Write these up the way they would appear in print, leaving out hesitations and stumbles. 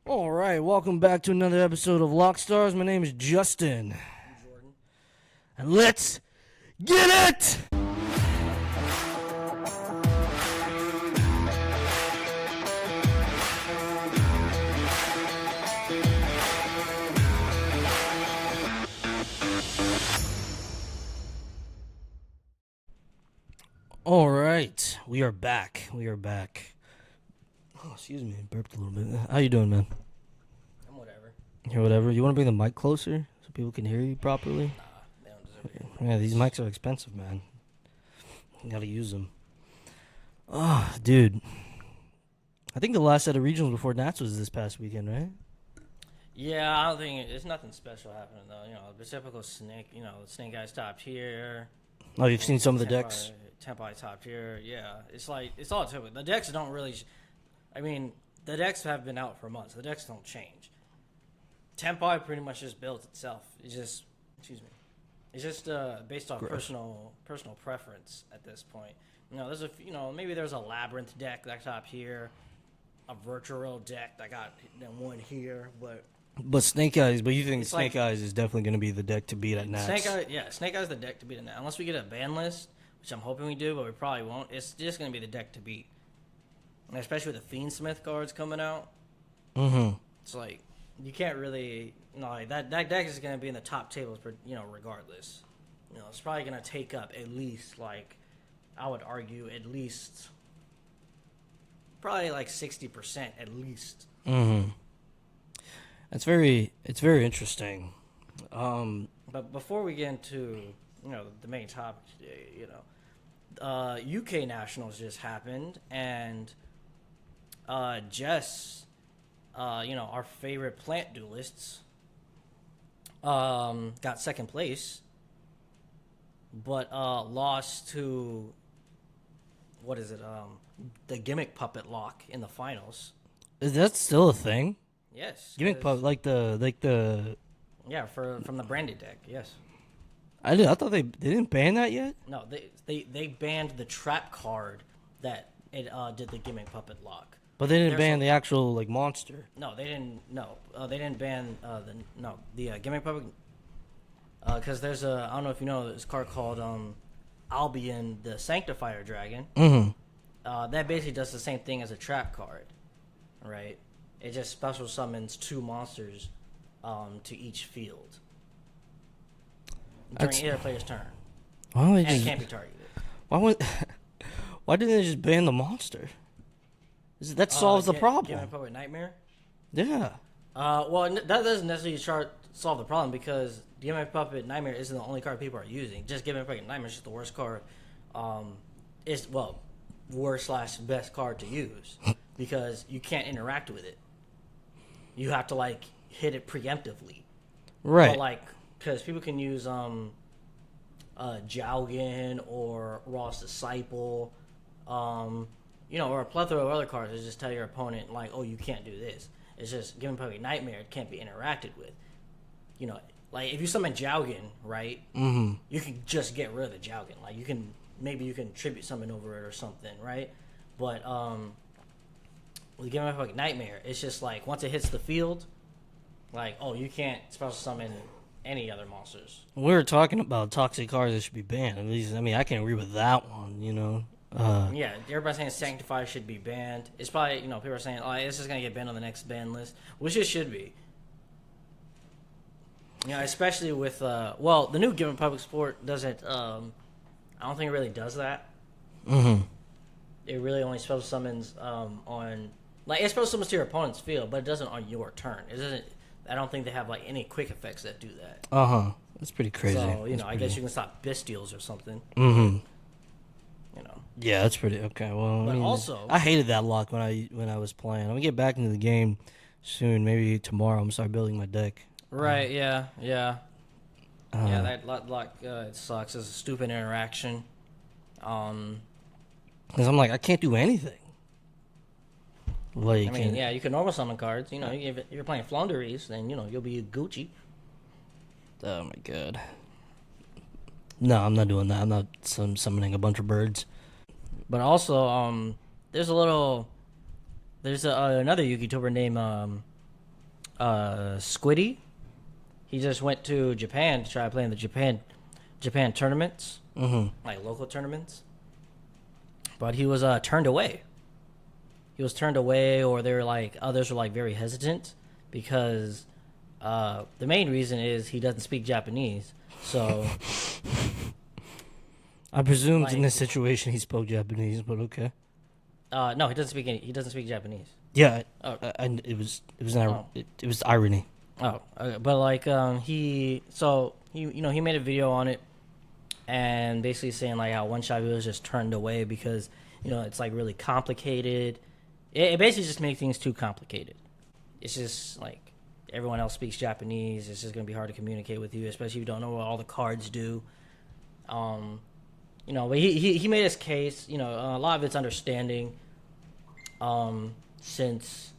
All right, welcome back to another episode of Lock Stars. My name is Justin. I'm Jordan. And let's get it! All right, we are back. Oh, excuse me, I burped a little bit. How you doing, man? I'm whatever. Here, whatever. You want to bring the mic closer so people can hear you properly? Nah, they don't deserve it. Yeah, these mics are expensive, man. You gotta use them. Oh, dude. I think the last set of regionals before Nats was this past weekend, right? Yeah, I don't think it's nothing special happening though. The typical snake. The snake guys topped here. Oh, you've seen some of the decks? Tempai topped here. Yeah, it's all typical. The decks don't really. The decks have been out for months. The decks don't change. Tempai pretty much just built itself. It's just, based on Gross. personal preference at this point. Maybe there's a labyrinth deck that topped here, a virtual deck that got one here, But Snake Eyes, you think It's Snake like- Eyes is definitely going to be the deck to beat at Nats? Snake Eyes the deck to beat it. Unless we get a ban list, which I'm hoping we do, but we probably won't. It's just going to be the deck to beat. And especially with the Fiendsmith cards coming out. Mm-hmm. It's like, you can't really... that deck is going to be in the top tables, regardless. It's probably going to take up at least, I would argue, at least... Probably 60% at least. Mm-hmm. It's very interesting. But before we get into, the main topic today, UK Nationals just happened, and Jess, our favorite plant duelists, got second place, but lost to, the Gimmick Puppet Lock in the finals. Is that still a thing? Yes. Gimmick Puppet, like the. Yeah, from the Branded deck, yes. I thought they didn't ban that yet. No, they banned the trap card that it did the Gimmick Puppet Lock. But they didn't There's ban the actual monster. No, they didn't. No, they didn't ban the Gimmick Puppet because there's I don't know if you know this card called Albion the Sanctifier Dragon. Mm-hmm. That basically does the same thing as a trap card, right? It just special summons 2 monsters to each field during either player's turn, Why don't they and it just? can't be targeted. Why didn't they just ban the monster? That solves the problem. Gimmick Puppet Nightmare. Yeah. That doesn't necessarily solve the problem because Gimmick Puppet Nightmare isn't the only card people are using. Just Gimmick Puppet Nightmare is just the worst card. Worst/best card to use because you can't interact with it. You have to hit it preemptively. Right. But because people can use Jowgen or Ross Disciple, or a plethora of other cards that just tell your opponent oh, you can't do this. It's just Gimmick Puppet Nightmare. It can't be interacted with. If you summon Jowgen, right? Mm-hmm. You can just get rid of the Jowgen. You can tribute summon over it or something, right? But with Gimmick Puppet Nightmare, it's just once it hits the field, you can't special summon any other monsters. We were talking about toxic cards that should be banned. At least, I can agree with that one. Yeah, everybody's saying Sanctify should be banned. It's probably people are saying, this is gonna get banned on the next ban list, which it should be. Especially with the new Gimmick Puppet Sport doesn't. I don't think it really does that. Mm-hmm. It really only special summons on it special summons to your opponent's field, but it doesn't on your turn. It doesn't. I don't think they have any quick effects that do that. Uh-huh. That's pretty crazy. So I guess you can stop Bestials or something. Mm-hmm. Yeah, that's pretty okay. Well, but also I hated that lock when I was playing. I'm gonna get back into the game soon. Maybe tomorrow. I'm gonna start building my deck. Right? Yeah. That lock it sucks. It's a stupid interaction. Because I can't do anything. You can normal summon cards. If you're playing Flounderies, then you'll be Gucci. Oh my god. No, I'm not doing that. I'm not summoning a bunch of birds. But also, there's another YouTuber named Squiddy. He just went to Japan to try playing the Japan tournaments, like local tournaments. But he was turned away. He was turned away, or they were like others were like very hesitant because the main reason is he doesn't speak Japanese. So I presumed in Like- this situation he spoke Japanese, but okay. no, he doesn't speak he doesn't speak Japanese. Yeah, Oh. and it was Oh. it was irony. Oh, but like he he made a video on it and basically saying like how one shot was just turned away because it's like really complicated. It basically just makes things too complicated. It's just like everyone else speaks Japanese. It's just gonna be hard to communicate with you, especially if you don't know what all the cards do. But he made his case. A lot of it's understanding. Since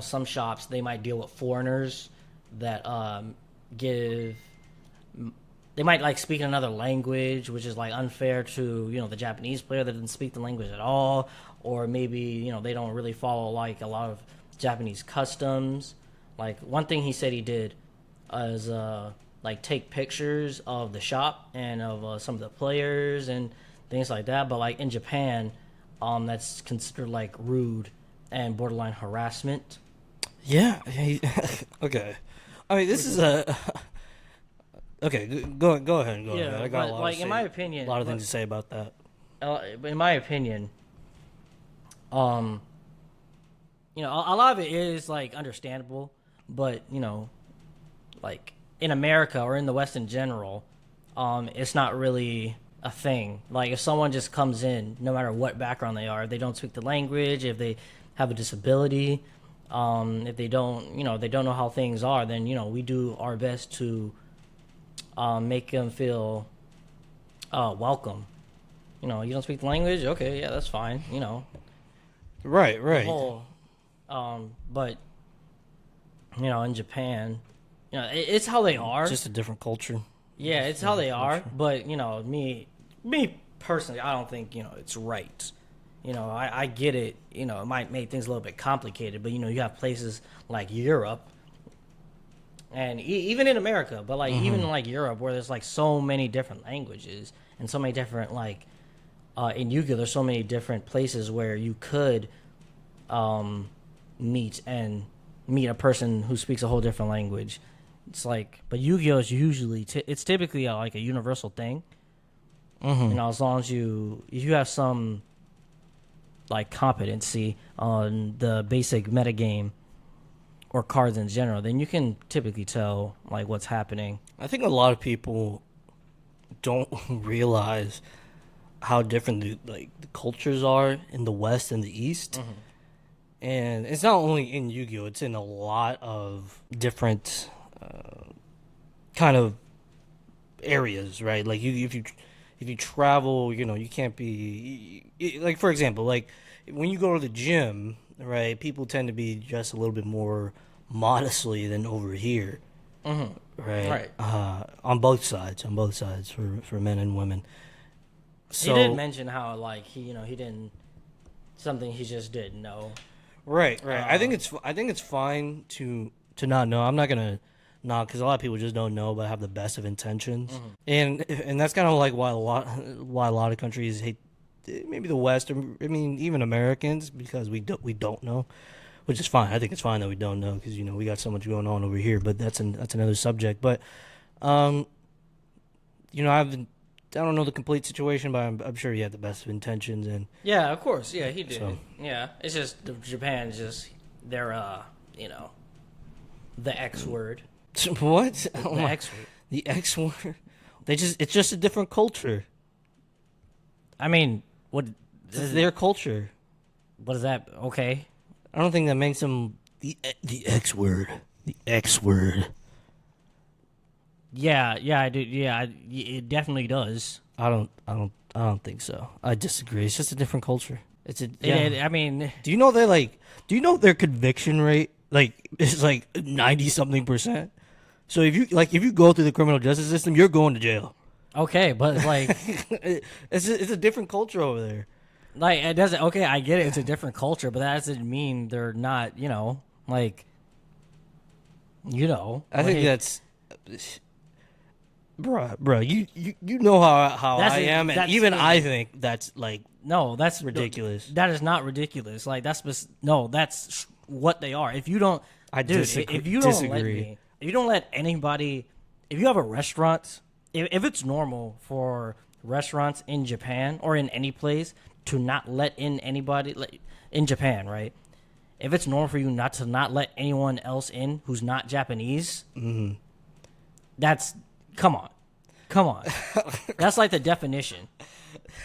some shops they might deal with foreigners that they might like speak another language, which is like unfair to the Japanese player that doesn't speak the language at all, or maybe they don't really follow like a lot of Japanese customs. Like one thing he said he did is like take pictures of the shop and of some of the players and things like that. But like in Japan, that's considered like rude and borderline harassment. Yeah. Okay. I mean, this is a. Okay, go ahead. Go ahead. I got a lot. Like in my opinion, a lot of things to say about that. In my opinion, a lot of it is like understandable, but like in America or in the West in general, it's not really a thing. Like if someone just comes in, no matter what background they are, if they don't speak the language, if they have a disability, if they don't, they don't know how things are, then we do our best to make them feel welcome. You don't speak the language, okay, yeah, that's fine. Right. Whole, but in Japan, it's how they are. Just a different culture. Yeah, it's how they are. But me personally, I don't think it's right. I get it. It might make things a little bit complicated, but you have places like Europe, and even in America, but like even like Europe, where there's like so many different languages and so many different like in Yu-Gi-Oh, there's so many different places where you could meet a person who speaks a whole different language. It's like, but Yu-Gi-Oh is usually it's typically like a universal thing. As long as if you have some like competency on the basic metagame or cards in general, then you can typically tell like what's happening. I think a lot of people don't realize how different the cultures are in the West and the East. And it's not only in Yu-Gi-Oh, it's in a lot of different kind of areas, right? Like if you travel, you can't be like, for example, like when you go to the gym, right? People tend to be dressed a little bit more modestly than over here, right? On both sides for men and women. So, he did mention how like he didn't something he just didn't know. Right. I think it's fine to not know. I'm not gonna knock because a lot of people just don't know, but have the best of intentions, and that's kind of like why a lot of countries hate maybe the West, or I mean even Americans, because we don't know, which is fine. I think it's fine that we don't know because we got so much going on over here, but that's another subject. But I don't know the complete situation, but I'm sure he had the best of intentions. And Yeah, of course. Yeah, he did. So- Yeah, it's just Japan's just they're the X word. what? Oh The my- X word. the X word. It's just a different culture. I mean, what It's their culture. what is that? Okay. I don't think that makes them the X word. The X word. Yeah, I do. Yeah, it definitely does. I don't think so. I disagree. It's just a different culture. It's a yeah. I mean, Do you know their conviction rate is like 90-something%? So if you go through the criminal justice system, you're going to jail. okay, but it's like It's a different culture over there. like it doesn't. Okay, I get it. It's a different culture, but that doesn't mean they're not. Like You know, I think like, that's, bruh. You know how That's I it- am, and that's even it. I think that's like no, that's ridiculous. That is not ridiculous. Like that's what they are. If you don't, I dude, disagree- if you don't let disagree. me, if you don't let anybody, if you have a restaurant, if it's normal for restaurants in Japan or in any place to not let in anybody, like in Japan, right? If it's normal for you not to not let anyone else in who's not Japanese, that's come on, that's like the definition.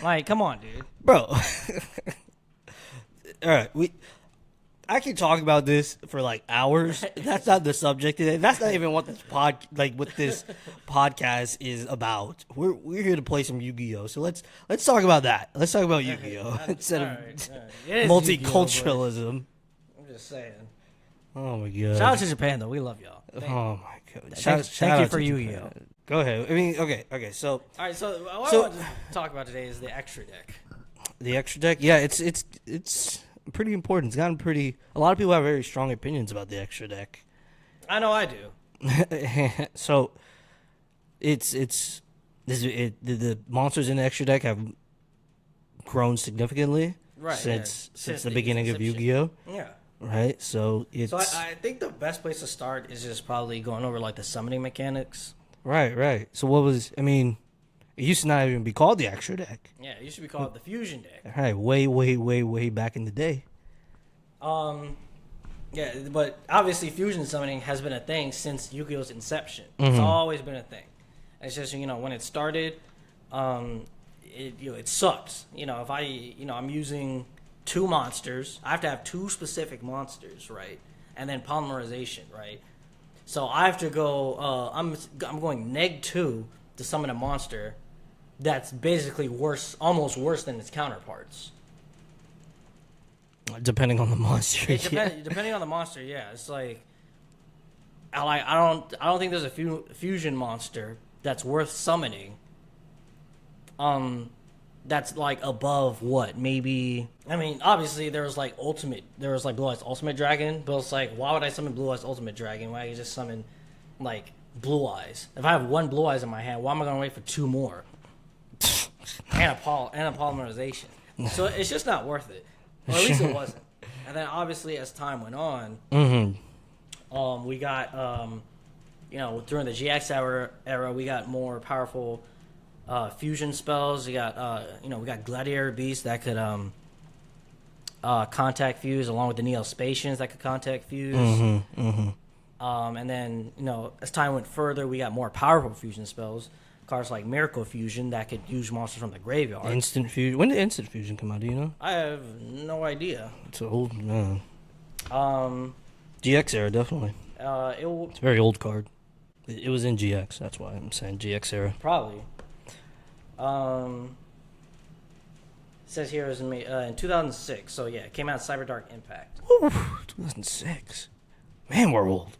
Like, come on, dude. bro. All right, I can talk about this for like hours. That's not the subject today. That's not even what this what this podcast is about. We're here to play some Yu-Gi-Oh. So let's talk about that. Let's talk about Yu-Gi-Oh instead of It is multiculturalism. I'm just saying. Oh my god! Shout out to Japan, though. We love y'all. Oh my god! Thank you out for to Yu-Gi-Oh. Japan. Go ahead. I mean, okay. So All right, so what So- I want to talk about today is the extra deck. the extra deck, yeah, it's pretty important. It's gotten pretty. A lot of people have very strong opinions about the extra deck. I know I do. So the monsters in the extra deck have grown significantly Right, since yeah. Since the the beginning of inception. Yu-Gi-Oh. Yeah. Right, so it's So I think the best place to start is just probably going over like the summoning mechanics. right. So what was? I mean, it used to not even be called the extra deck. Yeah, it used to be called the fusion deck. Right, way back in the day. Yeah, but obviously fusion summoning has been a thing since Yu-Gi-Oh's inception. It's always been a thing. It's just when it started, it sucks. If I'm using two monsters, I have to have two specific monsters, right? And then polymerization, right? So I have to go. I'm going -2 to summon a monster that's basically almost worse than its counterparts. Depending on the monster. Depending on the monster, yeah. It's like I don't think there's a fusion monster that's worth summoning. That's like above what? Maybe obviously there was like Blue Eyes Ultimate Dragon, but it's like why would I summon Blue Eyes Ultimate Dragon? Why don't you just summon like Blue Eyes? If I have one Blue Eyes in my hand, why am I gonna wait for two more? and a polymerization. So it's just not worth it. Or at least it wasn't. And then obviously as time went on, we got during the GX era we got more powerful fusion spells. We got Gladiator Beast that could contact fuse, along with the Neospatians that could contact fuse. And then as time went further, we got more powerful fusion spells. Cards like Miracle Fusion that could use monsters from the graveyard. Instant Fusion. When did Instant Fusion come out? Do you know? I have no idea. It's old. GX era, definitely. It's a very old card. It was in GX. That's why I'm saying GX era. Probably. It says here it was in 2006. So yeah, it came out Cyber Dark Impact. Ooh, 2006. Man, we're old.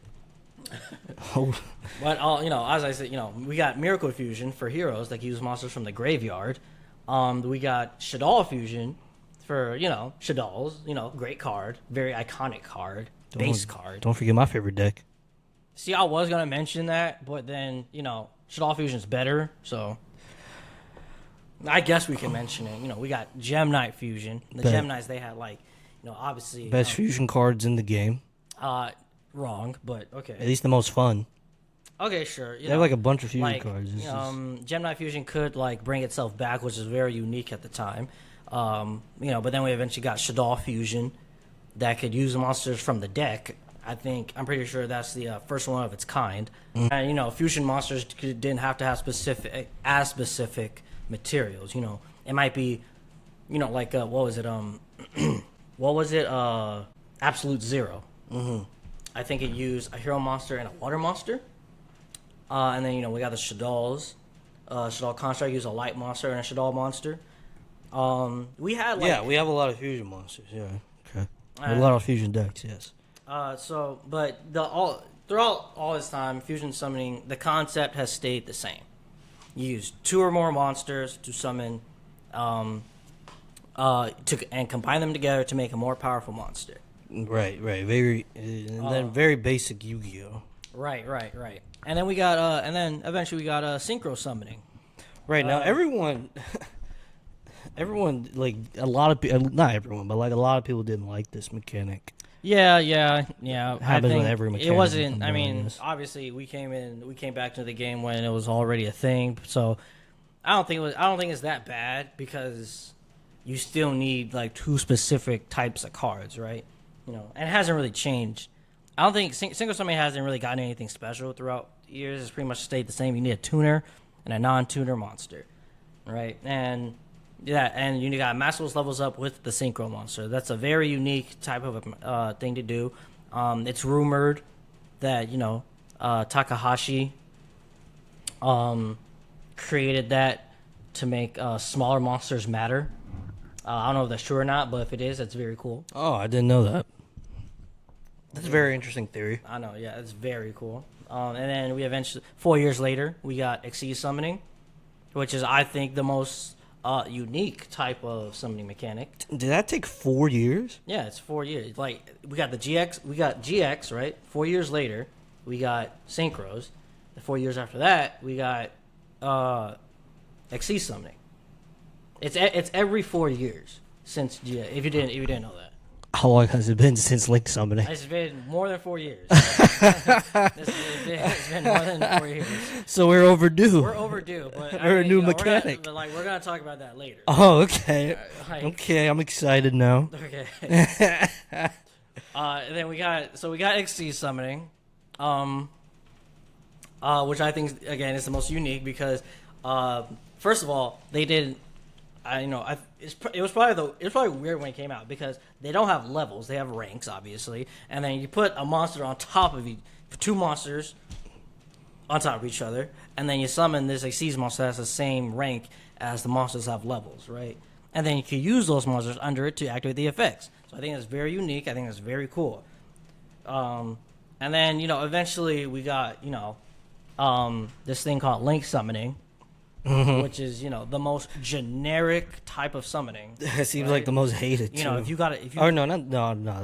But as I said, we got Miracle Fusion for heroes that can use monsters from the graveyard. We got Shaddoll Fusion for Shaddolls. Great card, very iconic card, base card. Don't forget my favorite deck. See, I was gonna mention that, but then Shaddoll Fusion's better, so I guess we can mention it. We got Gem Knight Fusion. The Gem Knights, they had obviously Best fusion cards in the game. Wrong, but okay. At least the most fun. Okay, sure. They have like a bunch of fusion cards. Gem Knight Fusion could bring itself back, which is very unique at the time. But then we eventually got Shaddoll Fusion that could use monsters from the deck. I'm pretty sure that's the first one of its kind. And fusion monsters didn't have to have specific materials. It might be, what was it? What was it? Absolute Zero. I think it used a hero monster and a water monster. And then, we got the Shaddolls. Shaddoll Construct used a light monster and a Shaddoll monster. We had we have a lot of fusion monsters. Yeah, okay. A lot of fusion decks. Yes. But throughout all this time, fusion summoning, the concept has stayed the same. You use two or more monsters to summon, and combine them together to make a more powerful monster. Right. Very, and then very basic Yu-Gi-Oh. Right. And then we got and then eventually we got synchro summoning. Right now, everyone like a lot of people, not everyone, but like a lot of people didn't like this mechanic. Yeah. Happens with every mechanic. It wasn't. I'm I doing mean, this. obviously, we came back to the game when it was already a thing. So I don't think it's that bad because you still need like two specific types of cards, right? And it hasn't really changed. I don't think single summoning hasn't really gotten anything special throughout the years. It's pretty much stayed the same. You need a tuner and a non-tuner monster, right? And yeah, and you got Masterless levels up with the synchro monster. That's a very unique type of thing to do. It's rumored that Takahashi created that to make smaller monsters matter. I don't know if that's true or not, but if it is, that's very cool. Oh, I didn't know that. That's a very interesting theory. I know, yeah, it's very cool. And then we eventually, 4 years later, we got Exceed Summoning, which is, I think, the most unique type of summoning mechanic. Did that take 4 years? Yeah, it's 4 years. Like, we got GX, right? 4 years later, we got Synchros. 4 years after that, we got Exceed Summoning. It's every 4 years since GX. If you didn't know that. How long has it been since Link Summoning? It's been more than 4 years. It's been more than 4 years. So we're overdue. We're overdue, but We're a new mechanic. We're gonna talk about that later. Oh, okay. Like- I'm excited now. Okay. And then we got XC Summoning, which I think again is the most unique because, first of all, they did. It was probably weird when it came out because they don't have levels; they have ranks, obviously. And then you put a monster on top of two monsters on top of each other, and then you summon this Exceed monster that has the same rank as the monsters have levels, right? And then you can use those monsters under it to activate the effects. So I think that's very unique. I think that's very cool. And then eventually we got this thing called Link Summoning. Mm-hmm. Which is the most generic type of summoning. It seems like the most hated. Too. If you got it, Oh no,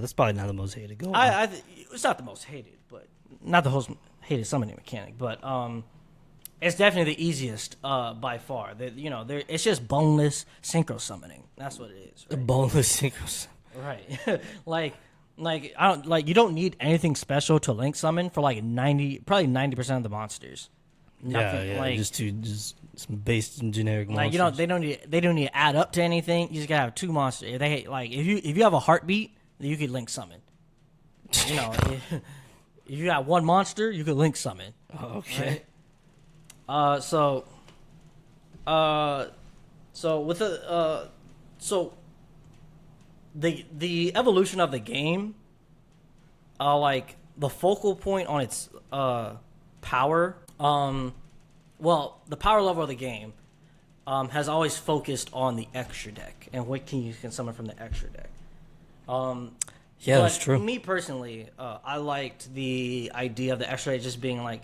that's probably not the most hated. Go on. It's not the most hated, but not the most hated summoning mechanic, but it's definitely the easiest by far. It's just boneless synchro summoning. That's what it is. Right? Boneless synchro. Right, you don't need anything special to link summon for like 90% of the monsters. Nothing, just some base and generic monsters. Like they don't need to add up to anything. You just gotta have two monsters. If you have a heartbeat, then you could link summon. If you got one monster, you could link summon. Oh, okay. Right? So the evolution of the game, like the focal point on its power. Well, the power level of the game has always focused on the extra deck and what you can summon from the extra deck. Yeah, that's true. Me personally, I liked the idea of the extra deck just being like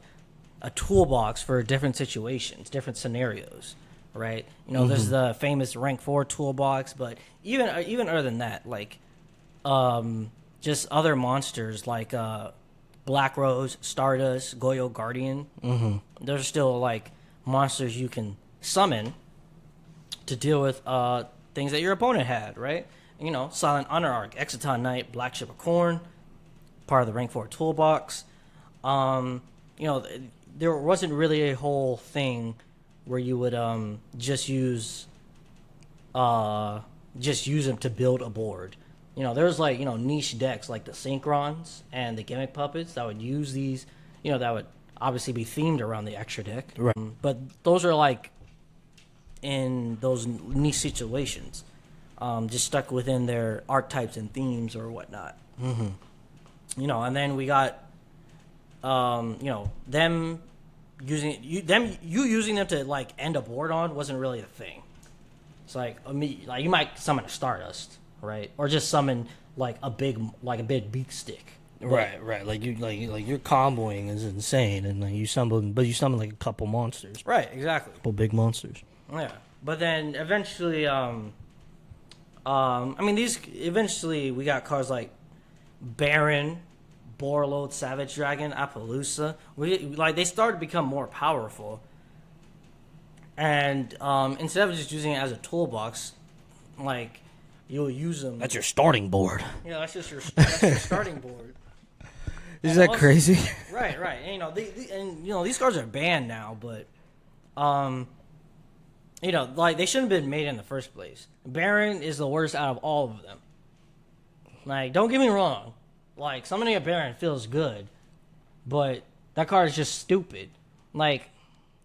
a toolbox for different situations, different scenarios, right? There's the famous rank 4 toolbox, but even other than that, like just other monsters like Black Rose, Stardust, Goyo Guardian. Mm-hmm. Those are still like monsters you can summon to deal with things that your opponent had, right? Silent Honor Arc, Exciton Knight, Black Ship of Corn, part of the Rank 4 toolbox. There wasn't really a whole thing where you would just use them to build a board. There's like, niche decks like the Synchrons and the Gimmick Puppets that would use these, that would obviously be themed around the extra deck. Right. But those are like in those niche situations, just stuck within their archetypes and themes or whatnot. Mm-hmm. And then we got, them using them to like end a board on wasn't really the thing. It's like you might summon a Stardust. Right, or just summon like a big beak stick. Right. Like your comboing is insane, and like you summon like a couple monsters. Right, exactly. A couple big monsters. Yeah, but then eventually, eventually we got cards like Baron, Borreload, Savage Dragon, Appaloosa. They started to become more powerful. And instead of just using it as a toolbox, like you'll use them. That's your starting board. Yeah, that's your starting board. Is that also, crazy? Right. And these cards are banned now, but they shouldn't have been made in the first place. Baron is the worst out of all of them. Like, don't get me wrong. Like, summoning a Baron feels good, but that card is just stupid. Like,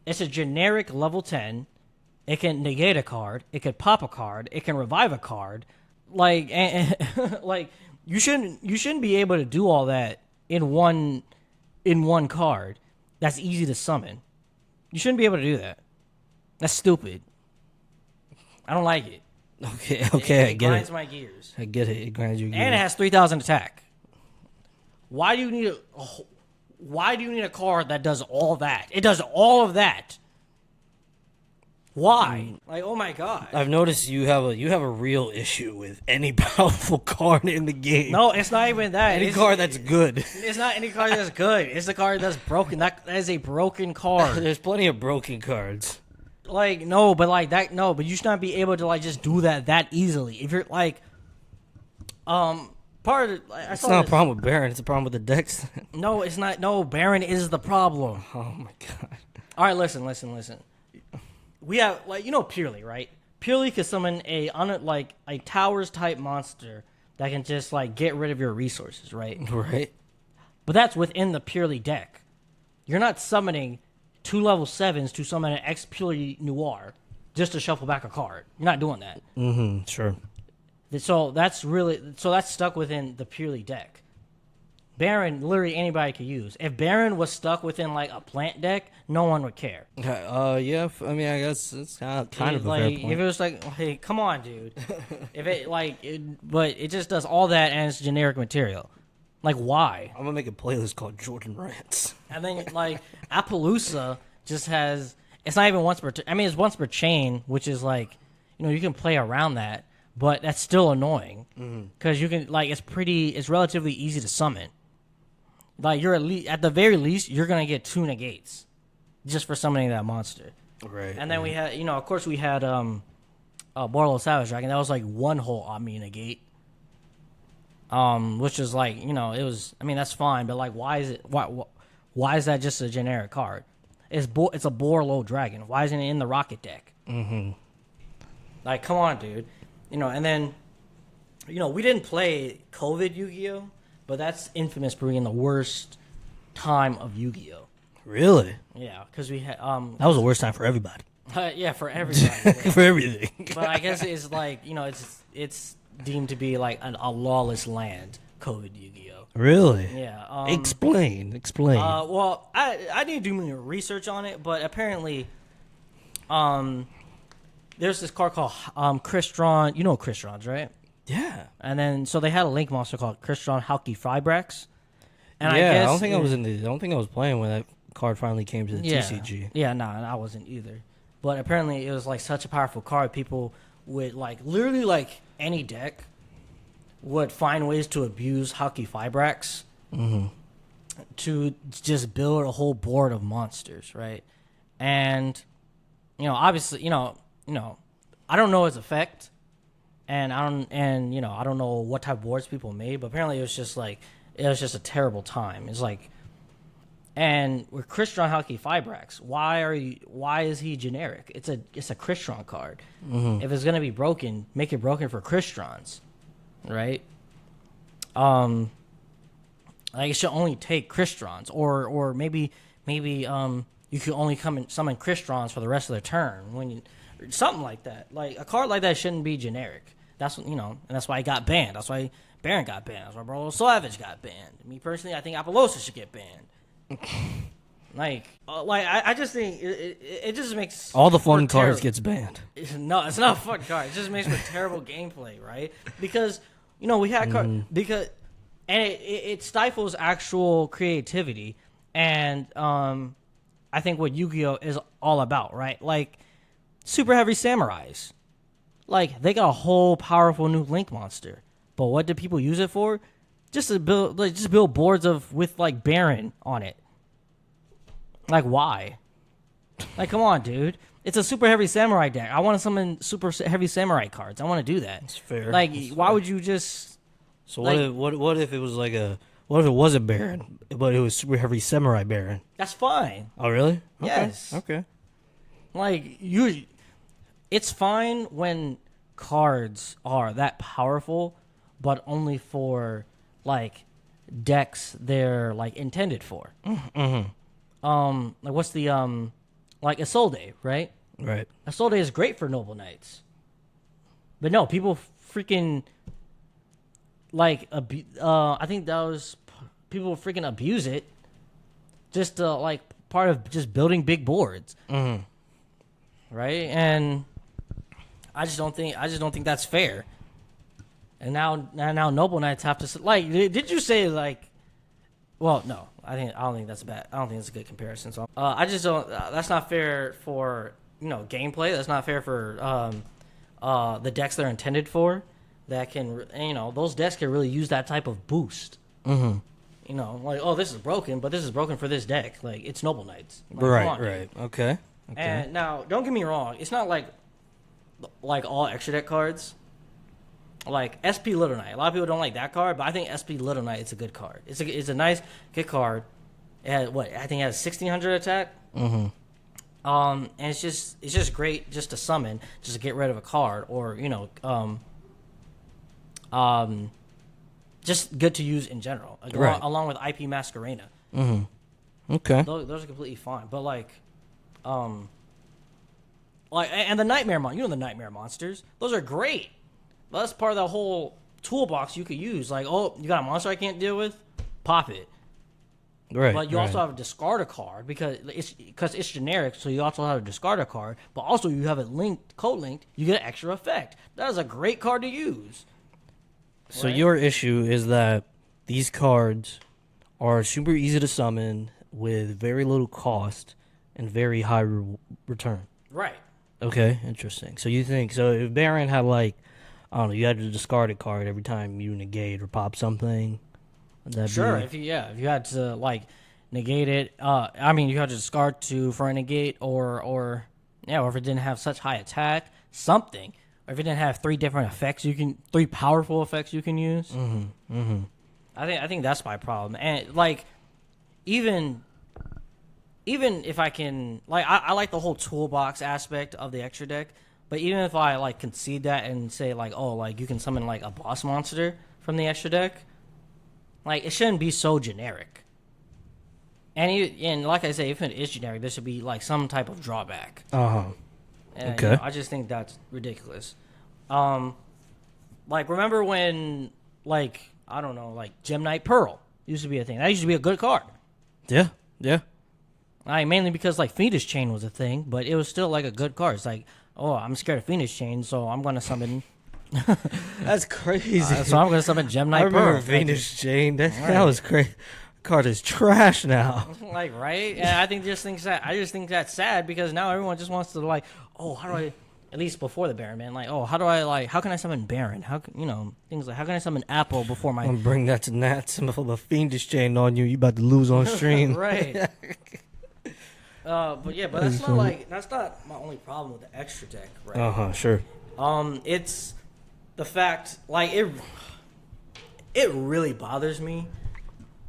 it's a generic level 10. It can negate a card. It could pop a card. It can revive a card. Like, like you shouldn't be able to do all that in one card. That's easy to summon. You shouldn't be able to do that. That's stupid. I don't like it. Okay, I get it. It grinds my gears. I get it. It grinds your gears. And it has 3,000 attack. Why do you need a card that does all that? It does all of that. Why? Like, oh my god. I've noticed you have a real issue with any powerful card in the game. No, it's not even that. Any card that's good. It's not any card that's good. It's the card that's broken. That is a broken card. There's plenty of broken cards. Like, no, but like that, no, but you should not be able to like just do that easily. If you're like, part of it's not a problem with Baron. It's a problem with the decks. No, it's not. No, Baron is the problem. Oh my god. All right, listen. We have Purely, right? Purely can summon a towers type monster that can just like get rid of your resources, right? Right. But that's within the Purely deck. You're not summoning 2 level 7s to summon an X Purely Noir just to shuffle back a card. You're not doing that. Mm-hmm. Sure. So that's stuck within the Purely deck. Baron, literally anybody could use. If Baron was stuck within like a plant deck, no one would care. Yeah. I mean, I guess it's kind of a fair point. If it was like, hey, come on, dude. But it just does all that and it's generic material. Like, why? I'm gonna make a playlist called Jordan Rants. And then like Appaloosa just has. It's not even once per. It's once per chain, which is like, you can play around that, but that's still annoying because you can it's relatively easy to summon. Like at the very least, you're gonna get 2 negates just for summoning that monster. Right. And then we had, of course, we had Borreload Savage Dragon. That was like 1 whole Omni negate. Which is like, it was. I mean, that's fine, but like, why is that just a generic card? It's a Borreload Dragon. Why isn't it in the Rocket deck? Mm-hmm. Like, come on, dude. And then, we didn't play COVID Yu-Gi-Oh, but that's infamous for being the worst time of Yu-Gi-Oh. Really? Yeah, because we had that was the worst time for everybody. Yeah, for everybody. For everything. But I guess it's like it's deemed to be like a lawless land. COVID Yu-Gi-Oh. Really? Yeah. Explain. Well, I didn't do any research on it, but apparently, there's this card called Crystron. You know Crystrons, right? Yeah. And then so they had a Link monster called Crystron Halki Fibrax. And yeah, I don't think I was playing when that card finally came to the TCG. Yeah, no, I wasn't either. But apparently, it was like such a powerful card. People would literally any deck would find ways to abuse Halki Fibrax to just build a whole board of monsters, right? And obviously, I don't know its effect, and I don't know what type of boards people made, but apparently it was just a terrible time. It's like, and with Crystron Halki Fibrax, why is he generic? It's a Crystron card. If it's gonna be broken, make it broken for Crystrons, right? It should only take Crystrons, or maybe you could only come and summon Crystrons for the rest of the turn something like that. Like a card like that shouldn't be generic. That's and that's why it got banned. That's why Baron got banned. That's why Borreload Savage got banned. Me personally, I think Appaloosa should get banned. I just think it just makes all the fun cards gets banned. No, it's not a fun card. It just makes for terrible gameplay, right? Because we had it stifles actual creativity, and I think what Yu-Gi-Oh is all about, right? Like Super Heavy Samurais, like they got a whole powerful new Link monster, but what did people use it for? just to build boards with like Baron on it. Like why? Like come on, dude. It's a super heavy samurai deck. I want to summon super heavy samurai cards. I want to do that. That's fair. Like That's why fair. would you just? So like- what if it was like what if it was a Baron, but it was super heavy samurai Baron? That's fine. Oh really? Okay. Yes. Okay. Like it's fine when cards are that powerful, but only for like decks they're like intended for. Mm-hmm. Like what's the like Isolde, right? Right. Isolde is great for Noble Knights, but no, people freaking like I think that was people freaking abuse it, just like part of just building big boards. Mm-hmm. Right? And I just don't think that's fair. And now Noble Knights have to like. Did you say like? Well, no. I don't think that's bad. I don't think it's a good comparison. So I just don't. That's not fair for gameplay. That's not fair for the decks they're intended for. That can those decks can really use that type of boost. Mm-hmm. Like this is broken, but this is broken for this deck. Like it's Noble Knights. Like, Right. come on, Right. Okay. Okay. And now, don't get me wrong. It's not like all extra deck cards. Like SP Little Knight. A lot of people don't like that card, but I think SP Little Knight is a good card. It's a nice, good card. It has, I think it has 1600 attack. Mm-hmm. And it's just great just to summon, just to get rid of a card, or just good to use in general, Right. along with IP Masquerena. Mm-hmm. Okay. Those are completely fine, but like and the Nightmare the Nightmare monsters, those are great. That's part of the whole toolbox you could use. Like, oh, you got a monster I can't deal with, pop it. Right. But you right. also have to discard a card because it's generic, so you also have to discard a card. But also you have it code linked, you get an extra effect. That is a great card to use. So Right? your issue is that these cards are super easy to summon with very little cost and very high return. Right. Okay, interesting. So you think if Baron had like, I don't know, you had to discard a card every time you negate or pop something. Would that Sure. be... If you had to like negate it, you had to discard 2 for a negate, or if it didn't have such high attack, something, or if it didn't have 3 different effects, 3 powerful effects you can use. Mm-hmm. Mm-hmm. I think that's my problem, and like even if I can I like the whole toolbox aspect of the extra deck, but even if I like concede that and say like, oh, like you can summon like a boss monster from the extra deck, like it shouldn't be so generic. And like I say, if it is generic, there should be like some type of drawback. Uh-huh. And, Okay. I just think that's ridiculous. Like remember when like I don't know, like Gem Knight Pearl used to be a thing. That used to be a good card. Yeah. Yeah. Mainly because like Phoenix Chain was a thing, but it was still like a good card. It's like, oh, I'm scared of Phoenix Chain, so I'm gonna summon. That's crazy. So I'm gonna summon Gem Knight I remember Pearl. Venus Jane. That Right. was crazy. Card is trash now. Like right, and I just think that's sad because now everyone just wants to like, oh, how do I? At least before the Baron, man. Like, oh, how can I summon Baron? How can things like how can I summon Apple before my I'm gonna bring that to Nats and put the Fiendish Chain on you. You about to lose on stream. right? But that's not my only problem with the extra deck, right? Uh-huh, sure. It's the fact, like it really bothers me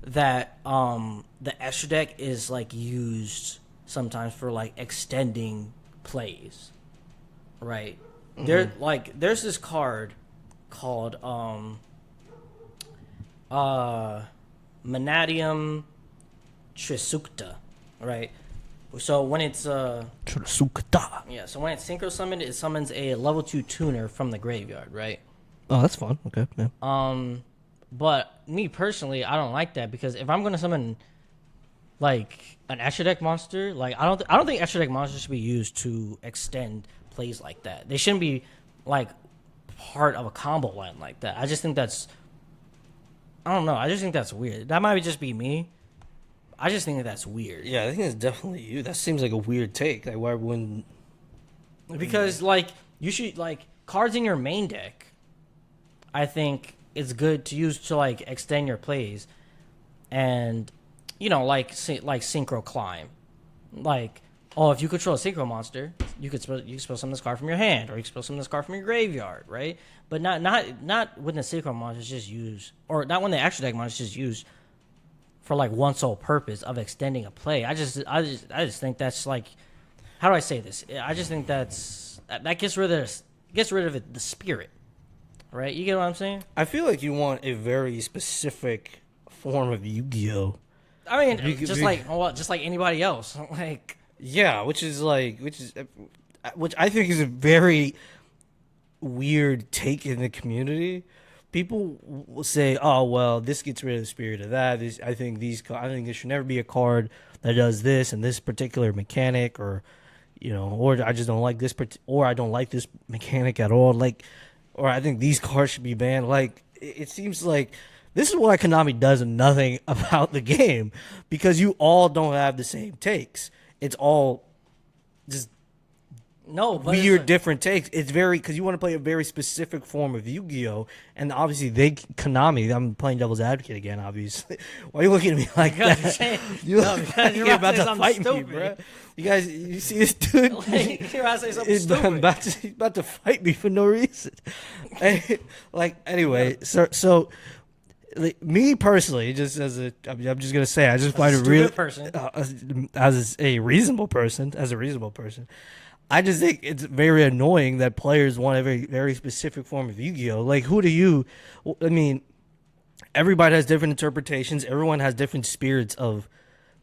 that the extra deck is like used sometimes for like extending plays, right? Mm-hmm. There's this card called Manadium Trisukta, right? So when it's so when it's synchro summoned, it summons a level 2 tuner from the graveyard, right? Oh, that's fun. Okay, yeah. But me personally, I don't like that because if I'm gonna summon like an extra deck monster, like I don't think extra deck monsters should be used to extend plays like that. They shouldn't be like part of a combo line like that. I just think that's weird. That might just be me. I just think that's weird. Yeah, I think it's definitely you. That seems like a weird take. Like, why wouldn't... Because like you should like cards in your main deck, I think it's good to use to like extend your plays, and like synchro climb, like. Oh, if you control a synchro monster, you could spell some of this card from your hand, or you can spell some of this card from your graveyard, right? But not when the synchro monster is just used, or not when the extra deck monster is just used for like one sole purpose of extending a play. I just think that's like, how do I say this? I just think that gets rid of the spirit, right? You get what I'm saying? I feel like you want a very specific form of Yu-Gi-Oh. I mean, just like anybody else, like. Yeah, which I think is a very weird take in the community. People will say, "Oh, well, this gets rid of the spirit of that." I think there should never be a card that does this and this particular mechanic, or or I just don't like this, or I don't like this mechanic at all. Like, or I think these cards should be banned. Like, it seems like this is why Konami does nothing about the game, because you all don't have the same takes. It's all just weird, different takes. It's very, because you want to play a very specific form of Yu-Gi-Oh! And obviously Konami, I'm playing devil's advocate again, obviously. Why are you looking at me like that? You're about to fight me, bro. You see this dude? You're about to say something stupid. He's about to fight me for no reason. Anyway, so like, me personally, just I'm just gonna say, I just find it real person as a reasonable person. I just think it's very annoying that players want a very, very specific form of Yu-Gi-Oh. Like, who do you? I mean, everybody has different interpretations. Everyone has different spirits of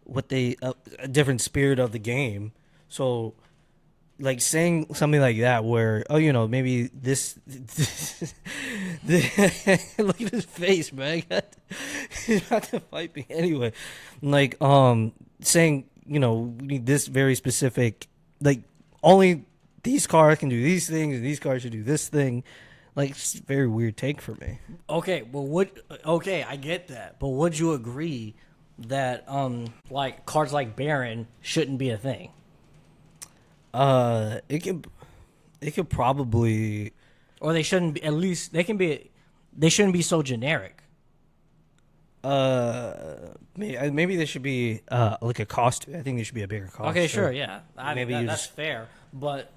what they, a different spirit of the game. So, like, saying something like that, where maybe this look at his face, man. He's about to fight me anyway. Like, saying we need this very specific, like, only these cards can do these things, and these cards should do this thing. Like, it's a very weird take for me. Okay, I get that, but would you agree that like cards like Baron shouldn't be a thing? It could probably, or they shouldn't be. At least they can be. They shouldn't be so generic. Maybe there should be like a cost. I think there should be a bigger cost. Okay, sure, yeah. That's fair, but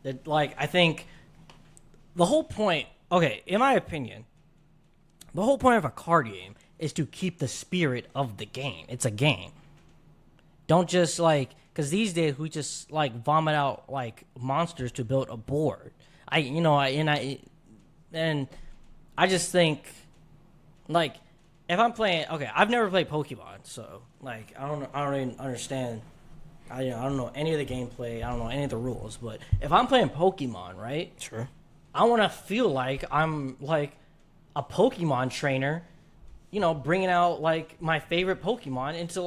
I think the whole point. Okay, in my opinion, the whole point of a card game is to keep the spirit of the game. It's a game. Don't just because these days we just vomit out monsters to build a board. I just think if I'm playing, I've never played Pokemon, so I don't even understand. I don't know any of the gameplay. I don't know any of the rules. But if I'm playing Pokemon, right? Sure. I want to feel like I'm a Pokemon trainer, bringing out my favorite Pokemon into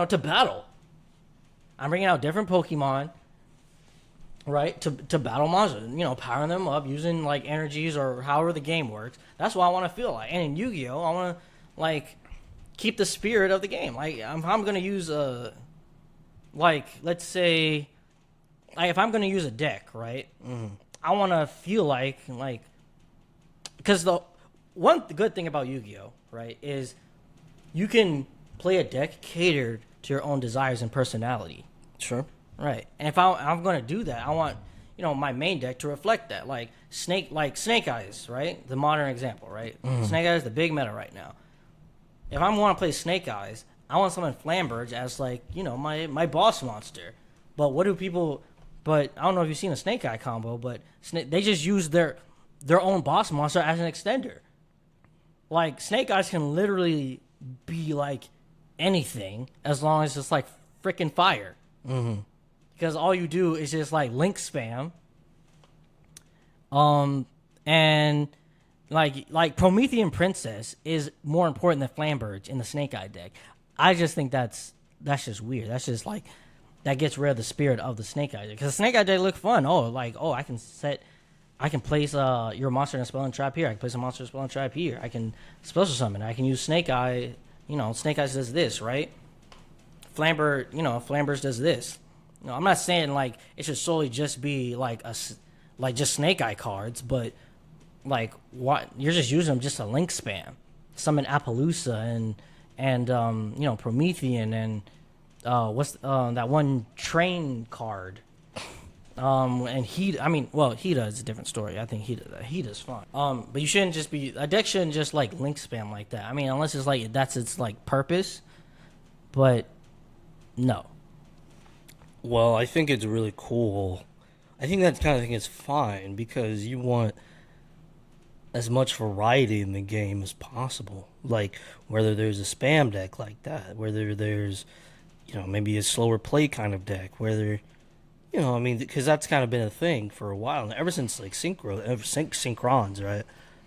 to battle. I'm bringing out different Pokemon, right, to battle monsters, powering them up using energies or however the game works. That's what I want to feel like. And in Yu-Gi-Oh, I want to keep the spirit of the game. I'm going to use let's say if I'm going to use a deck, right? Mm-hmm. I want to feel because the one good thing about Yu-Gi-Oh, right, is you can play a deck catered to your own desires and personality. Sure. Right. And if I'm going to do that, I want, my main deck to reflect that. Snake Eyes, right? The modern example, right? Mm. Snake Eyes is the big meta right now. If I want to play Snake Eyes, I want to summon Flamberge as my boss monster. But but I don't know if you've seen a Snake Eye combo, but they just use their own boss monster as an extender. Snake Eyes can literally be anything as long as it's freaking fire. Mm-hmm. Because all you do is just link spam. And Promethean Princess is more important than Flamberge in the Snake Eye deck. I just think that's just weird. That's just that gets rid of the spirit of the Snake Eye deck. Because the Snake Eye deck look fun. I can place your monster in a spell and trap here. I can place a monster in a spell and trap here. I can special summon. I can use Snake Eye. Snake Eyes does this, right? Flamberge does this. I'm not saying it should solely just be just Snake Eye cards, but Like, what? You're just using them just to link spam. Summon Appaloosa and Promethean and what's that one train card. And Hida is a different story. I think Hida's fun. But you shouldn't just be a deck shouldn't just like link spam like that. I mean, unless it's like that's its like purpose. But no. Well, I think it's really cool. I think that kind of thing is fine because you want as much variety in the game as possible. Like whether there's a spam deck like that, whether there's maybe a slower play kind of deck, whether I mean, because that's kind of been a thing for a while, and ever since like Synchrons, right?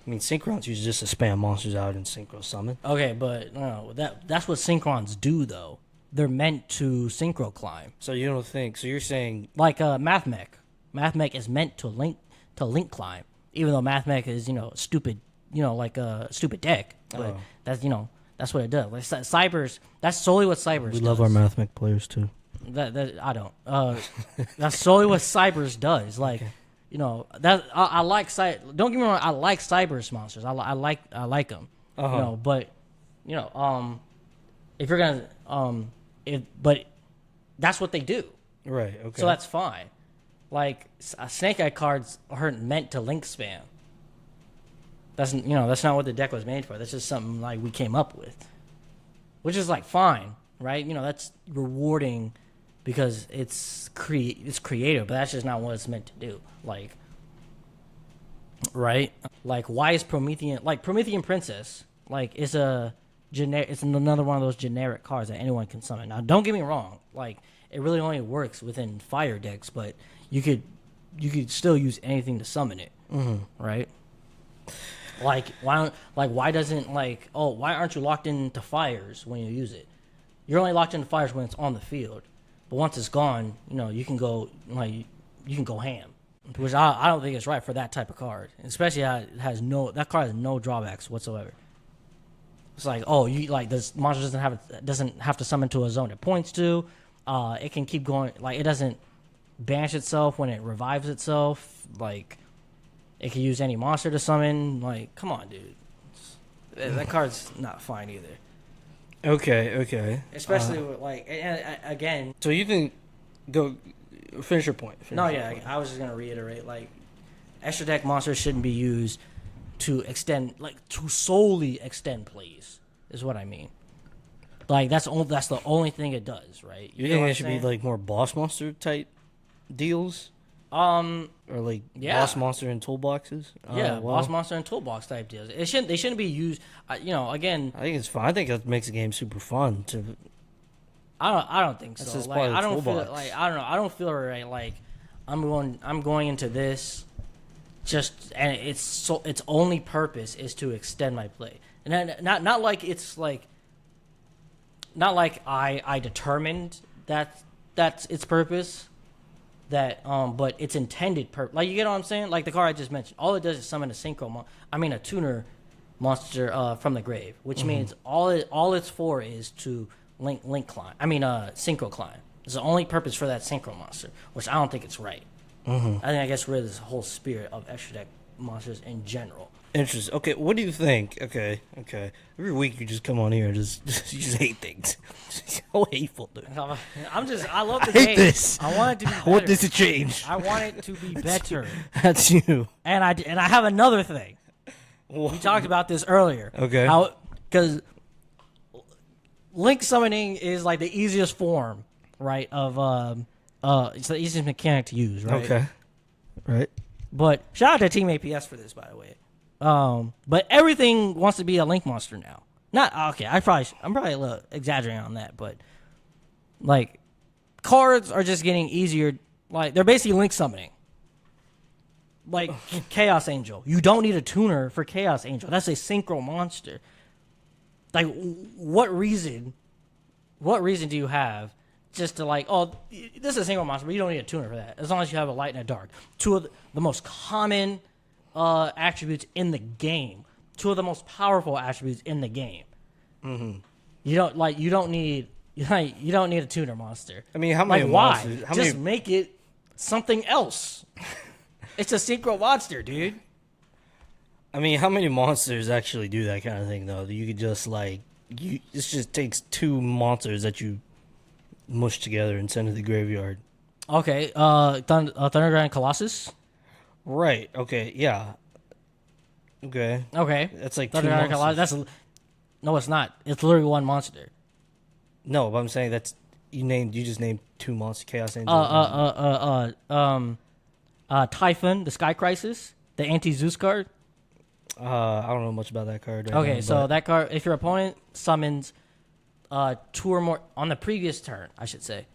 I mean, Synchrons used just to spam monsters out in Synchro Summon. Okay, but no, that's what Synchrons do though. They're meant to synchro climb. So you don't think? So you're saying Like MathMech. MathMech is meant to link climb, even though MathMech is stupid, like a stupid deck. But that's what it does. Like Cybers, that's solely what Cybers. we does. love our MathMech players too. That I don't. That's solely what Cybers does. Like, that I like Don't get me wrong. I like Cybers monsters. I like them. But if you're gonna but that's what they do. Right. Okay. So that's fine. Like Snake Eye cards aren't meant to link spam. That's not what the deck was made for. That's just something like we came up with, which is like fine, right? That's rewarding because it's creative, but that's just not what it's meant to do. Like, right? Like, why is Promethean Princess it's another one of those generic cards that anyone can summon. Now, don't get me wrong. Like, it really only works within fire decks, but you could still use anything to summon it, right? Like, why aren't you locked into fires when you use it? You're only locked into fires when it's on the field, but once it's gone, you can go ham, which I don't think is right for that type of card, especially how that card has no drawbacks whatsoever. It's like, this monster doesn't have to summon to a zone it points to. It can keep going. Like, it doesn't banish itself when it revives itself. Like, it can use any monster to summon. Like, come on, dude. That card's not fine either. Okay. Especially with, and again. So you think? Go finish your point. I was just gonna reiterate. Like, extra deck monsters shouldn't be used to solely extend plays. Is what I mean. Like, that's the only thing it does, right? You think it should be like more boss monster type deals? Or like boss monster and toolboxes? Boss monster and toolbox type deals. They shouldn't be used. Again, I think it's fine. I think that makes the game super fun. I don't think so. Just Like, I don't toolbox. feel like I don't know. I don't feel right. Like, I'm going into this, and its only purpose is to extend my play, and not like it's like. Not like I determined that's its purpose, but its intended purpose. Like, you get what I'm saying? Like the card I just mentioned, all it does is summon a tuner monster from the grave, which means all it's for is to link climb. Synchro climb. It's the only purpose for that synchro monster, which I don't think it's right. I think I guess rid of this whole spirit of extra deck monsters in general. Interesting. Okay, what do you think? Okay. Every week you just come on here and you just hate things. So hateful, dude. I love the I hate game. this. I want it to be better. I want this to change. I want it to be better. That's you. And I have another thing. We talked about this earlier. Okay. Because link summoning is like the easiest form, right? Of it's the easiest mechanic to use, right? Okay. Right. But shout out to Team APS for this, by the way. But everything wants to be a link monster now. I'm probably a little exaggerating on that, but like, cards are just getting easier. Like, they're basically link summoning. Like Chaos Angel, you don't need a tuner for Chaos Angel. That's a synchro monster. Like, what reason do you have just to this is a single monster, but you don't need a tuner for that, as long as you have a light and a dark. Two of the most common attributes in the game. Two of the most powerful attributes in the game. Mm-hmm. You don't need a tuner monster. I mean, how many monsters? Just make it something else. It's a synchro monster, dude. I mean, how many monsters actually do that kind of thing though? You could just like it just takes two monsters that you mush together and send to the graveyard. Okay, Thunderground Colossus. Right. Okay. Yeah. Okay. Okay, That's like two Thunderground Colossus. monsters. That's no, it's not. It's literally one monster. No, but I'm saying that's you just named two monsters, Chaos Angel. Typhon, the Sky Crisis, the anti-Zeus card. I don't know much about that card. Right Okay, now, so but- that card, if your opponent summons two or more on the previous turn, I should say,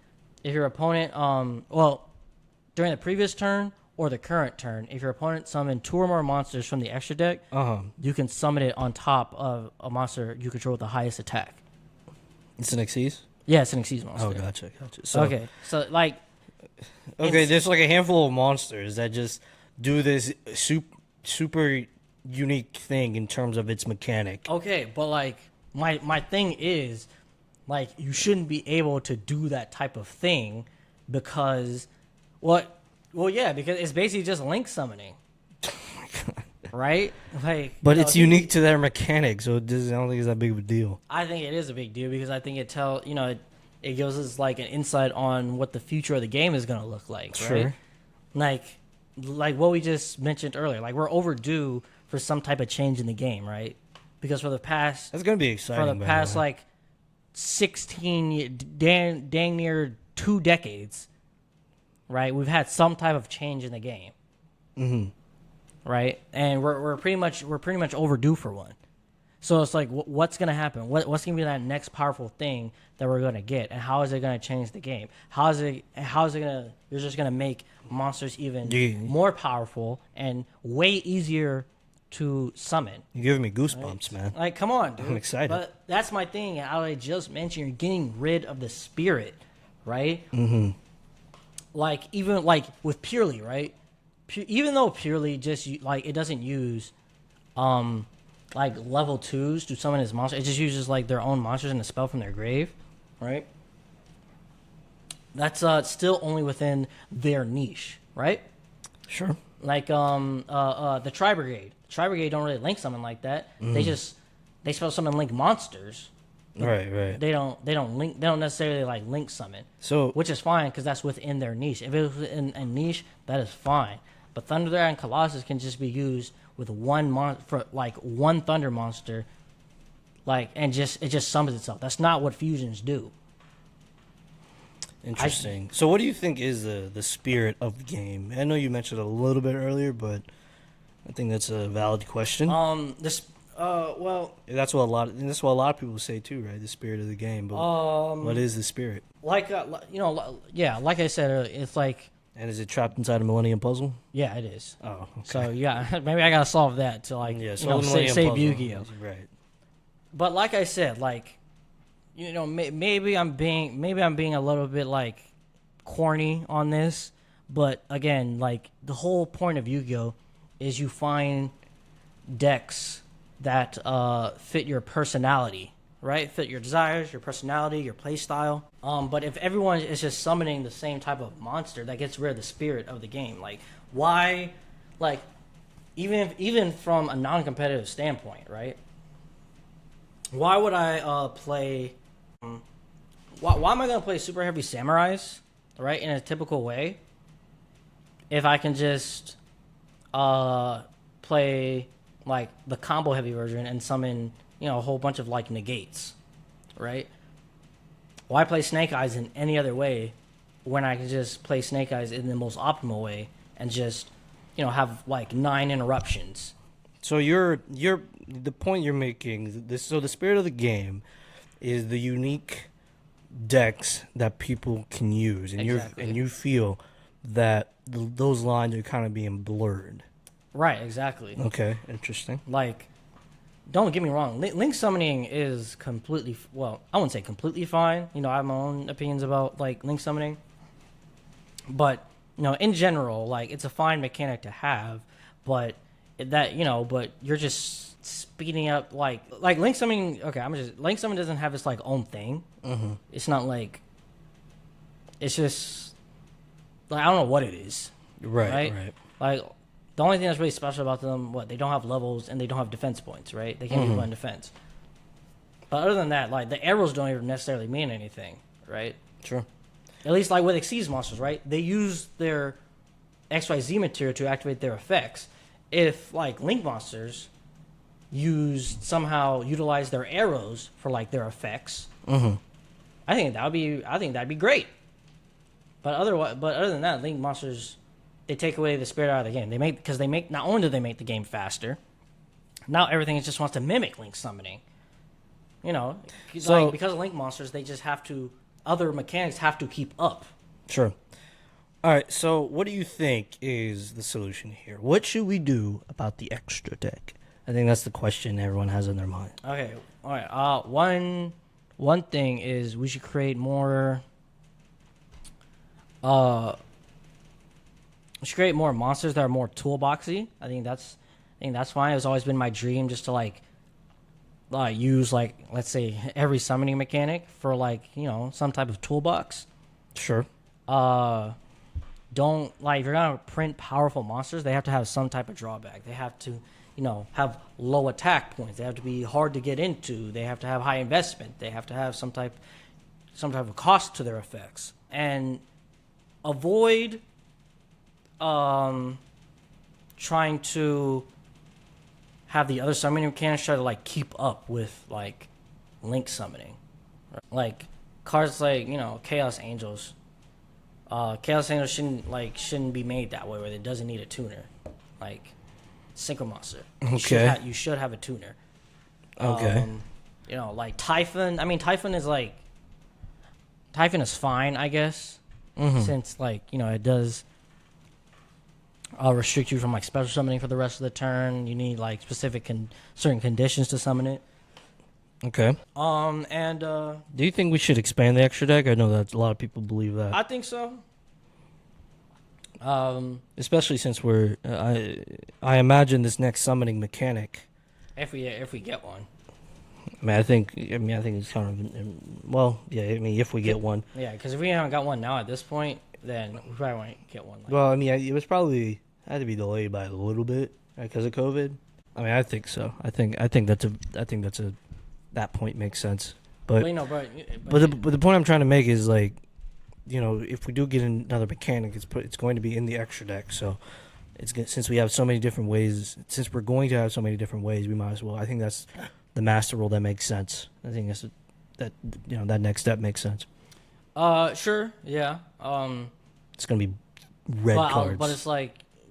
if your opponent, during the previous turn or the current turn, if your opponent summoned two or more monsters from the extra deck, you can summon it on top of a monster you control with the highest attack. it's an Xyz? Yeah, it's an Xyz monster. Oh, gotcha. So, Okay, so like, Okay, there's like a handful of monsters that just do this super unique thing in terms of its mechanic. okay, but like my thing is, like, you shouldn't be able to do that type of thing because because it's basically just link summoning. Right? Like, But you know, it's unique to their mechanic, so I don't think it's that big of a deal. I think it is a big deal because I think it gives us like an insight on what the future of the game is going to look like, right? Sure. Like what we just mentioned earlier, like we're overdue for some type of change in the game, right? Because for the past That's gonna be exciting. for the by past way. like dang near 2 decades, right? We've had some type of change in the game, right? And we're pretty much overdue for one. So it's like, what's gonna happen? What's gonna be that next powerful thing that we're gonna get, and how is it gonna change the game? How is it gonna? You're just gonna make monsters even Yeah. more powerful and way easier to summon. You're giving me goosebumps, man. Like, come on, dude. I'm excited. But that's my thing. How I just mentioned, you're getting rid of the spirit, right? Mm-hmm. Like, even like with Purely, right? Even though Purely just like it doesn't use, like level 2s to summon his monster. It just uses like their own monsters and a spell from their grave, right? That's still only within their niche, right? Sure. Like the Tri Brigade. Tri Brigade don't really link summon like that. They spell summon link monsters. Right. They don't necessarily like link summon, So which is fine because that's within their niche. If it's within a niche, that is fine. But Thunder Dragon Colossus can just be used with one Thunder monster, like, and it just summons itself. That's not what fusions do. interesting. So what do you think is the spirit of the game? I know you mentioned it a little bit earlier, but I think that's a valid question. That's what a lot of people say too, right? The spirit of the game. But what is the spirit? Like like I said earlier, it's like, And is it trapped inside a Millennium Puzzle? yeah, it is. Oh, okay. So yeah, maybe I gotta solve that to like Yeah, save Puzzle. Yu-Gi-Oh. Right. But like I said, like, maybe I'm being a little bit like corny on this, but again, like the whole point of Yu-Gi-Oh is you find decks that fit your personality, right? Fit your desires, your personality, your play style. But if everyone is just summoning the same type of monster, that gets rid of the spirit of the game. Like, why? Like, even from a non-competitive standpoint, right? Why would I play? Why am I gonna play Super Heavy Samurais, right, in a typical way, if I can just play like the combo heavy version and summon a whole bunch of like negates, right? Why play Snake Eyes in any other way when I can just play Snake Eyes in the most optimal way and just have like 9 interruptions? So the point you're making. So the spirit of the game is the unique decks that people can use, and Exactly. you feel that those lines are kind of being blurred. Right, exactly. Okay, interesting. Like, don't get me wrong, link summoning is completely, well, I wouldn't say completely fine. I have my own opinions about like link summoning, but in general, like, it's a fine mechanic to have, but but you're just speeding up like link summoning. Okay, link summoning doesn't have its like own thing. Mm-hmm. It's not like, it's just like, I don't know what it is. Right. Like, The only thing that's really special about them, they don't have levels and they don't have defense points, right? They can't be put in defense. But other than that, like the arrows don't even necessarily mean anything, right? Sure. At least like with Xyz monsters, right? They use their XYZ material to activate their effects. If like Link monsters somehow utilize their arrows for like their effects, I think that'd be great. But other than that, Link monsters, they take away the spirit out of the game. Not only do they make the game faster, now everything just wants to mimic Link summoning. You know, So- because of Link monsters, other mechanics have to keep up. Sure. All right. So, what do you think is the solution here? What should we do about the extra deck? I think that's the question everyone has in their mind. Okay, all right. One thing is we should create more. We should create more monsters that are more toolboxy. I think that's fine. It's always been my dream just to use let's say every summoning mechanic for some type of toolbox. Sure. Don't if you're gonna print powerful monsters, they have to have some type of drawback. They have to have low attack points. They have to be hard to get into. They have to have high investment. They have to have some type of cost to their effects, and avoid trying to have the other summoning mechanics try to keep up with Link summoning. Like cards Chaos Angels. Chaos Angels shouldn't be made that way where it doesn't need a tuner. Synchro Monster. Okay. You should have a tuner. Okay. Typhon. I mean, Typhon is fine, I guess, since it does restrict you from special summoning for the rest of the turn. You need specific certain conditions to summon it. Okay. And Do you think we should expand the extra deck? I know that a lot of people believe that. I think so. Especially since I imagine this next summoning mechanic. If we get one. I think it's kind of if we get one. Yeah, because if we haven't got one now at this point, then we probably won't get one. It was probably had to be delayed by a little bit because of COVID. I think so. I think that point makes sense. But the point I'm trying to make is if we do get another mechanic, it's going to be in the extra deck. So since we have so many different ways, since we're going to have so many different ways, we might as well. I think that's the master rule that makes sense. I think that next step makes sense. Sure, yeah. It's gonna be red cards, but it's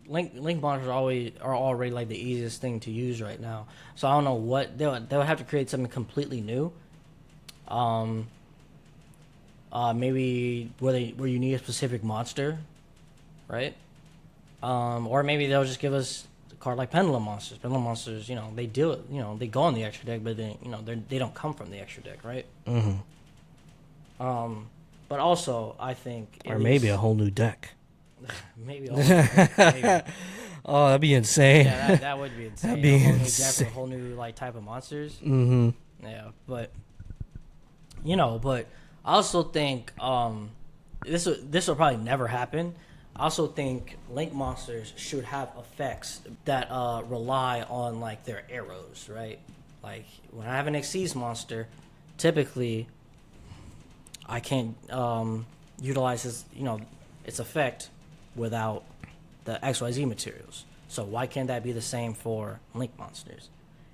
Link monsters are already the easiest thing to use right now. So I don't know what they would have to create something completely new. Maybe where you need a specific monster, right? Or maybe they'll just give us a card like Pendulum Monsters. Pendulum Monsters, they do it. They go on the extra deck, but they don't come from the extra deck, right? Mm-hmm. But also I think maybe a whole new deck. maybe. Maybe. Oh, that'd be insane. Yeah, that would be insane. That'd be a whole insane. New deck, a whole new type of monsters. Mm-hmm. Yeah, but I also think this will probably never happen. I also think Link monsters should have effects that rely on their arrows, right? When I have an Xyz monster, typically I can't utilize its effect without the XYZ materials. So why can't that be the same for Link monsters?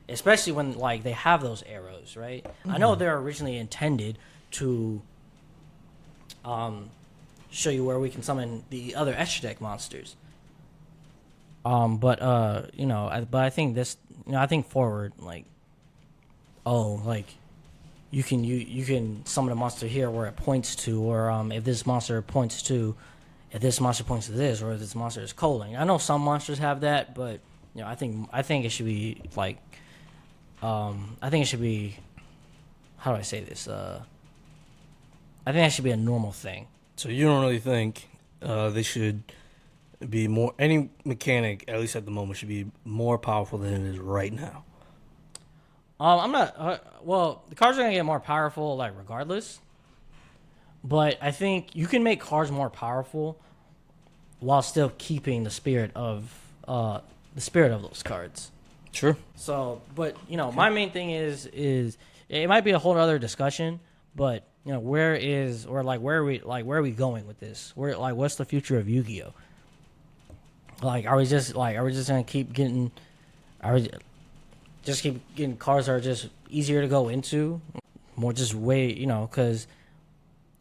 Especially when they have those arrows, right? Mm-hmm. I know they're originally intended to show you where we can summon the other extra deck monsters. But I think I think forward you can summon a monster here where it points to, or if this monster points to this, or if this monster is culling. I know some monsters have that, but I think it should be how do I say this? I think that should be a normal thing. So you don't really think they should be more, any mechanic, at least at the moment, should be more powerful than it is right now? I'm not. The cards are gonna get more powerful, regardless. But I think you can make cards more powerful while still keeping the spirit of the spirit of those cards. Sure. So, but my main thing is it might be a whole other discussion, but where are we going with this? What's the future of Yu-Gi-Oh? Are we just gonna keep getting? Are we just keep getting cards that are just easier to go into, more just way because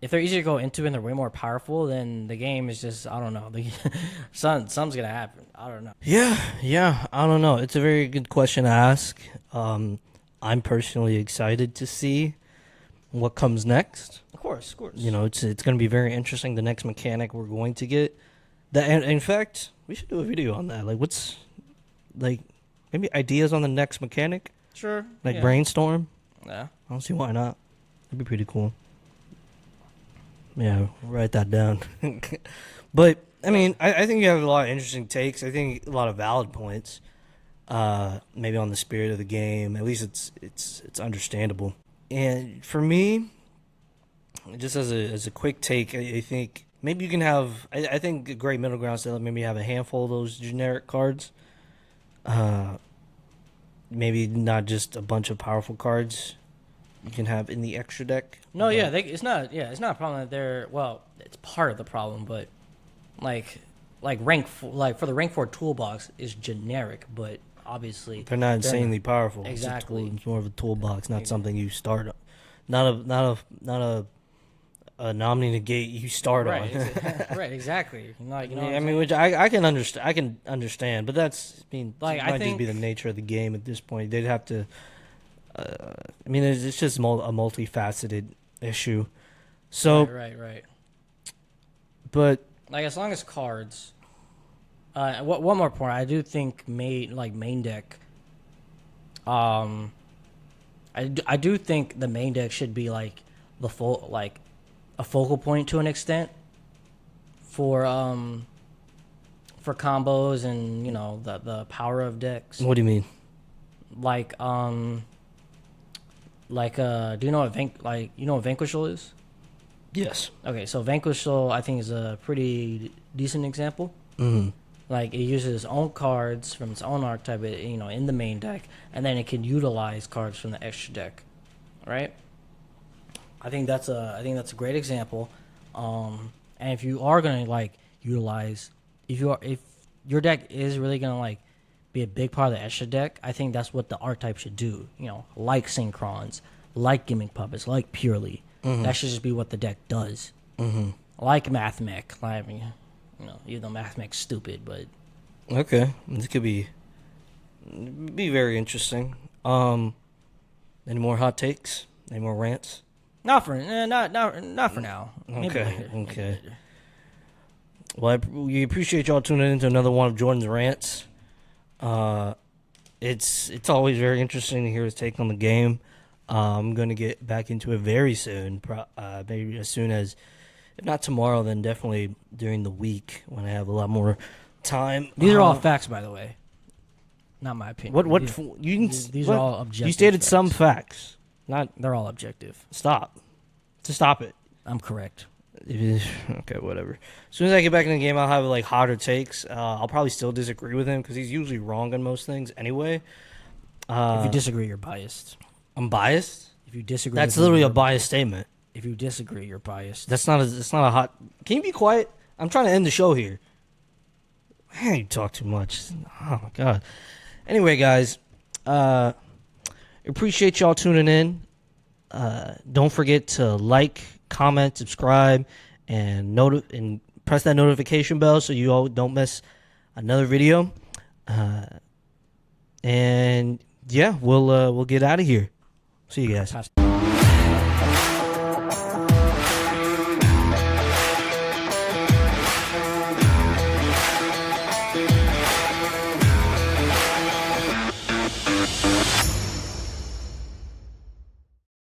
if they're easier to go into and they're way more powerful, then the game is just I don't know. Something's gonna happen. I don't know. Yeah. I don't know. It's a very good question to ask. I'm personally excited to see what comes next. Of course. It's going to be very interesting. The next mechanic we're going to get. In fact, we should do a video on that. What's maybe ideas on the next mechanic? Sure. Brainstorm. Yeah. I don't see why not. That'd be pretty cool. Yeah, write that down. But I mean, I think you have a lot of interesting takes. I think a lot of valid points. Maybe on the spirit of the game. At least it's understandable. And for me, just as a quick take, I think maybe you can have. I think a great middle ground is to maybe have a handful of those generic cards. Maybe not just a bunch of powerful cards you can have in the extra deck. No, it's not a problem that they're it's part of the problem, but for the rank 4 toolbox is generic, but obviously they're not insanely powerful. Exactly, it's more of a toolbox, not something you start. Not a nominee negate you start on. Right, exactly. Which I can understand. I can understand, but that's it I might just be the nature of the game at this point. They'd have to. It's just a multifaceted issue. So right. But as long as cards. One more point. I do think main deck. I do think the main deck should be the full a focal point to an extent for combos and the power of decks. What do you mean? Do you know what Vanquishal is? Yes. Okay, so Vanquishal I think is a pretty decent example. Mm-hmm. It uses its own cards from its own archetype, in the main deck, and then it can utilize cards from the extra deck, right? I think that's a great example. And if you are gonna utilize, if your deck is really gonna be a big part of the extra deck, I think that's what the archetype should do. Like Synchrons, like Gimmick Puppets, like Purely. Mm-hmm. That should just be what the deck does. Mm-hmm. Like Mathmech, even though Mathmech's stupid, but okay, this could be very interesting. Any more hot takes? Any more rants? Not for now. Okay. Well, we appreciate y'all tuning into another one of Jordan's rants. It's always very interesting to hear his take on the game. I'm gonna get back into it very soon. Maybe as soon as, if not tomorrow, then definitely during the week when I have a lot more time. These are all facts, by the way. Not my opinion. These are all objective. You stated facts. some facts. They're all objective. Stop it. I'm correct. Okay, whatever. As soon as I get back in the game, I'll have hotter takes. I'll probably still disagree with him because he's usually wrong on most things anyway. If you disagree, you're biased. I'm biased? If you disagree, that's literally a biased statement. If you disagree, you're biased. That's not a hot. Can you be quiet? I'm trying to end the show here. Man, you talk too much. Oh my god. Anyway, guys, appreciate y'all tuning in. Don't forget to like, comment, subscribe, and press that notification bell so you all don't miss another video. And yeah, we'll get out of here. See you guys.